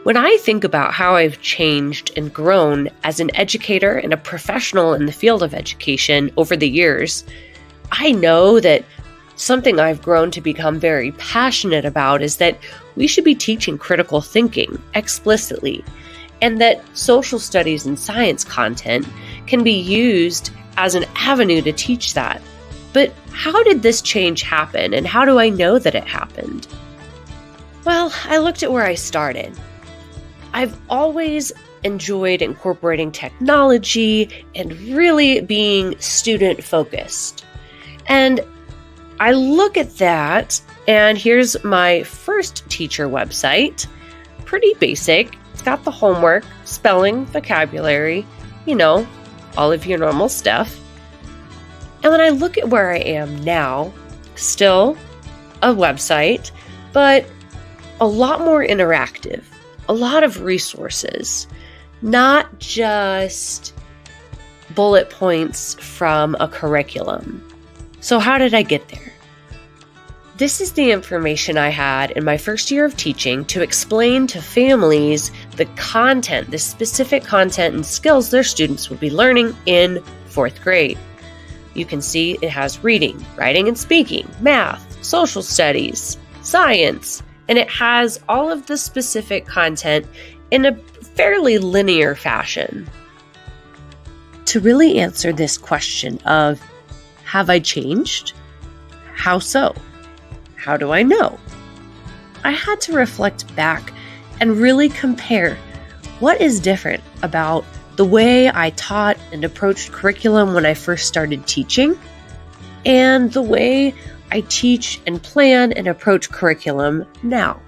When I think about how I've changed and grown as an educator and a professional in the field of education over the years, I know that something I've grown to become very passionate about is that we should be teaching critical thinking explicitly, and that social studies and science content can be used as an avenue to teach that. But how did this change happen, and how do I know that it happened? Well, I looked at where I started. I've always enjoyed incorporating technology and really being student-focused. And I look at that, and here's my first teacher website. Pretty basic. It's got the homework, spelling, vocabulary, all of your normal stuff. And when I look at where I am now, still a website, but a lot more interactive. A lot of resources, not just bullet points from a curriculum. So how did I get there? This is the information I had in my first year of teaching to explain to families the content, the specific content and skills their students would be learning in 4th grade. You can see it has reading, writing and speaking, math, social studies, science, and it has all of the specific content in a fairly linear fashion. To really answer this question of, have I changed? How so? How do I know? I had to reflect back and really compare what is different about the way I taught and approached curriculum when I first started teaching, and the way I teach and plan and approach curriculum now.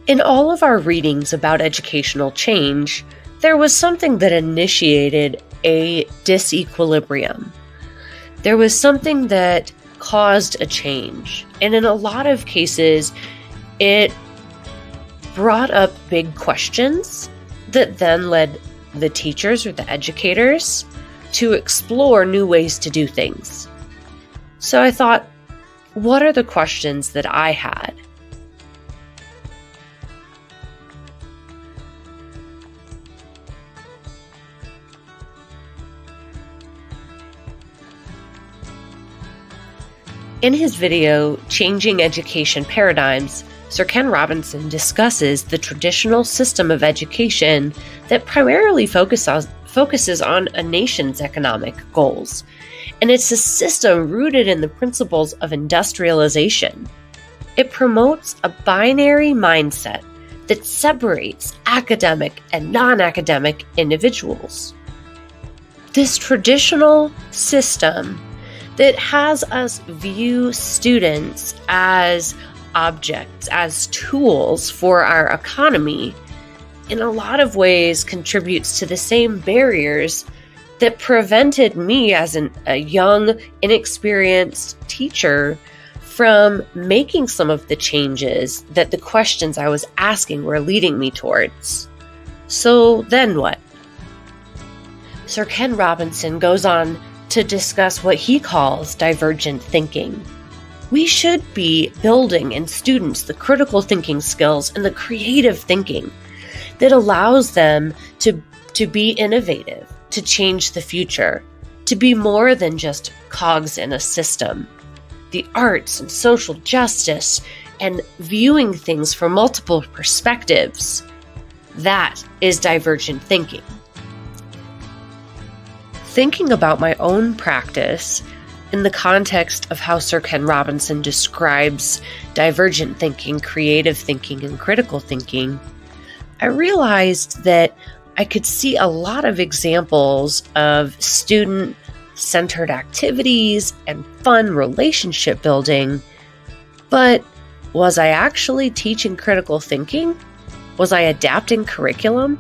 In all of our readings about educational change, there was something that initiated a disequilibrium. There was something that caused a change. And in a lot of cases, it brought up big questions that then led the teachers or the educators to explore new ways to do things. So I thought, what are the questions that I had? In his video, Changing Education Paradigms, Sir Ken Robinson discusses the traditional system of education that primarily focuses on a nation's economic goals. And it's a system rooted in the principles of industrialization. It promotes a binary mindset that separates academic and non-academic individuals. This traditional system that has us view students as objects, as tools for our economy, in a lot of ways contributes to the same barriers that prevented me as a young, inexperienced teacher from making some of the changes that the questions I was asking were leading me towards. So then what? Sir Ken Robinson goes on to discuss what he calls divergent thinking. We should be building in students the critical thinking skills and the creative thinking that allows them to be innovative, to change the future, to be more than just cogs in a system. The arts and social justice and viewing things from multiple perspectives, that is divergent thinking. Thinking about my own practice in the context of how Sir Ken Robinson describes divergent thinking, creative thinking, and critical thinking, I realized that I could see a lot of examples of student-centered activities and fun relationship building, but was I actually teaching critical thinking? Was I adapting curriculum?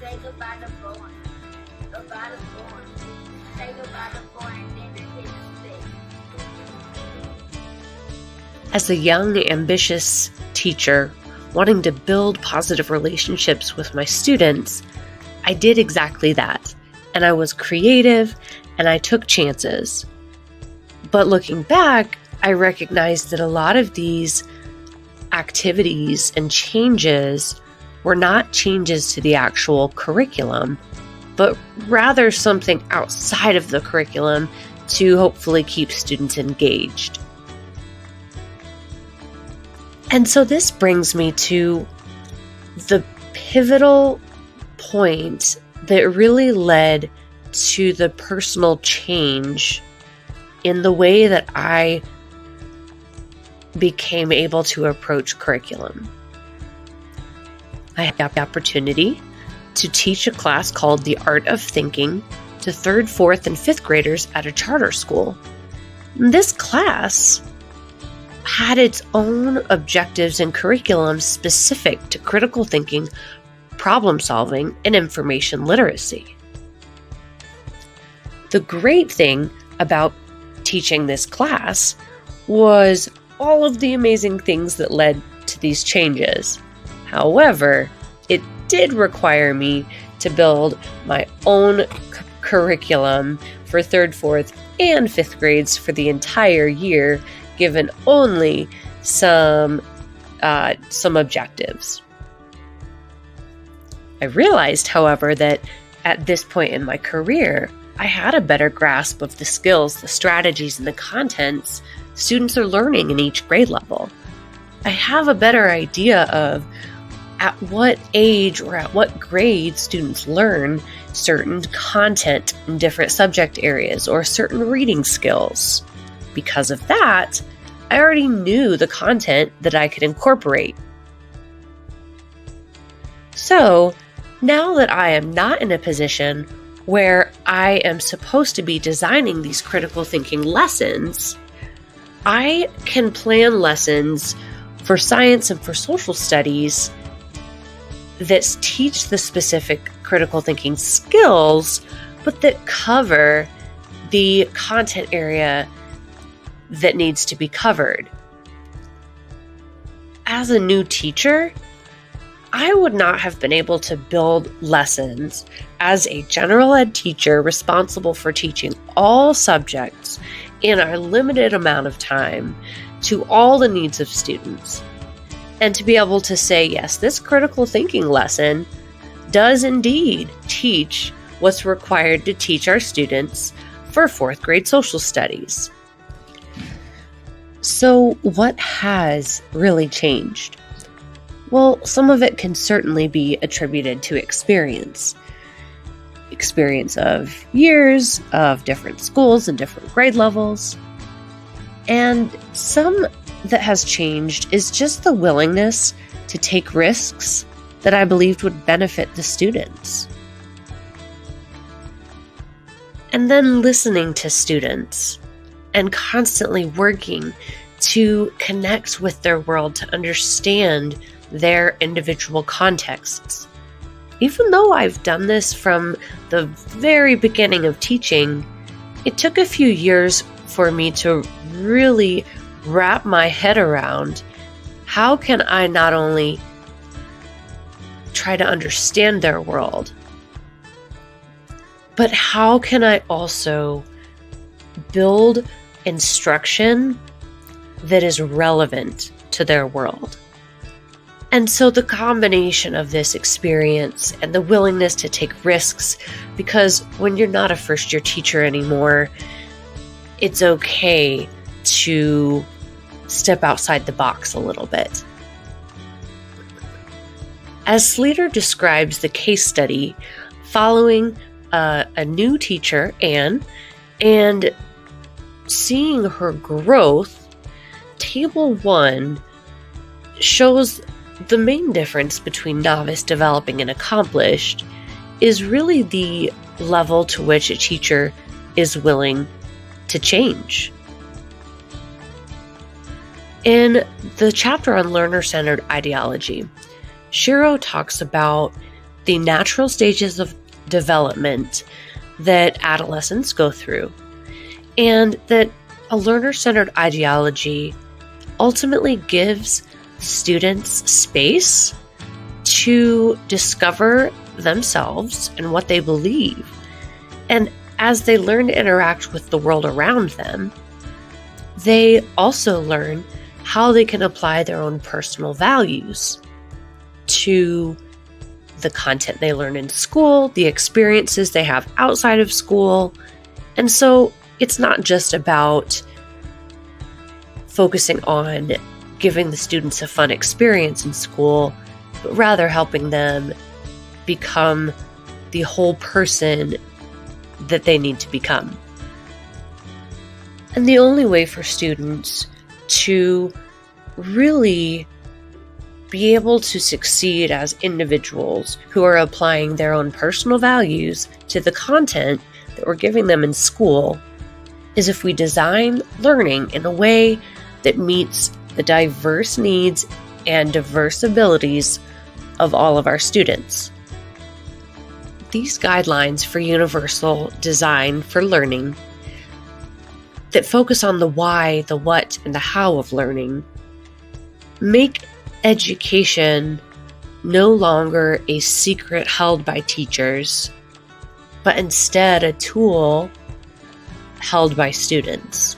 Say goodbye to boy. Say goodbye to boy and then the kids As a young, ambitious teacher wanting to build positive relationships with my students, I did exactly that. And I was creative and I took chances. But looking back, I recognized that a lot of these activities and changes were not changes to the actual curriculum, but rather something outside of the curriculum to hopefully keep students engaged. And so this brings me to the pivotal point that really led to the personal change in the way that I became able to approach curriculum. I had the opportunity to teach a class called The Art of Thinking to 3rd, 4th, and 5th graders at a charter school. This class had its own objectives and curriculum specific to critical thinking, problem solving, and information literacy. The great thing about teaching this class was all of the amazing things that led to these changes. However, it did require me to build my own curriculum for 3rd, 4th, and 5th grades for the entire year, given only some objectives. I realized, however, that at this point in my career, I had a better grasp of the skills, the strategies, and the contents students are learning in each grade level. I have a better idea of at what age or at what grade students learn certain content in different subject areas or certain reading skills. Because of that, I already knew the content that I could incorporate. So, now that I am not in a position where I am supposed to be designing these critical thinking lessons, I can plan lessons for science and for social studies that teach the specific critical thinking skills, but that cover the content area that needs to be covered. As a new teacher, I would not have been able to build lessons as a general ed teacher responsible for teaching all subjects in our limited amount of time to all the needs of students. And to be able to say, yes, this critical thinking lesson does indeed teach what's required to teach our students for 4th grade social studies. So what has really changed? Well, some of it can certainly be attributed to experience of years of different schools and different grade levels. And some that has changed is just the willingness to take risks that I believed would benefit the students. And then listening to students and constantly working to connect with their world, to understand their individual contexts. Even though I've done this from the very beginning of teaching, it took a few years for me to really wrap my head around how can I not only try to understand their world, but how can I also build instruction that is relevant to their world. And so the combination of this experience and the willingness to take risks, because when you're not a first-year teacher anymore, it's okay to step outside the box a little bit. As Sleeter describes the case study following a new teacher, Anne, and seeing her growth, Table 1 shows the main difference between novice, developing, and accomplished is really the level to which a teacher is willing to change. In the chapter on learner-centered ideology, Schiro talks about the natural stages of development that adolescents go through, and that a learner-centered ideology ultimately gives students space to discover themselves and what they believe. And as they learn to interact with the world around them, they also learn how they can apply their own personal values to the content they learn in school, the experiences they have outside of school. And so it's not just about focusing on giving the students a fun experience in school, but rather helping them become the whole person that they need to become. And the only way for students to really be able to succeed as individuals who are applying their own personal values to the content that we're giving them in school is if we design learning in a way that meets the diverse needs and diverse abilities of all of our students. These guidelines for universal design for learning that focus on the why, the what, and the how of learning make education no longer a secret held by teachers, but instead a tool held by students.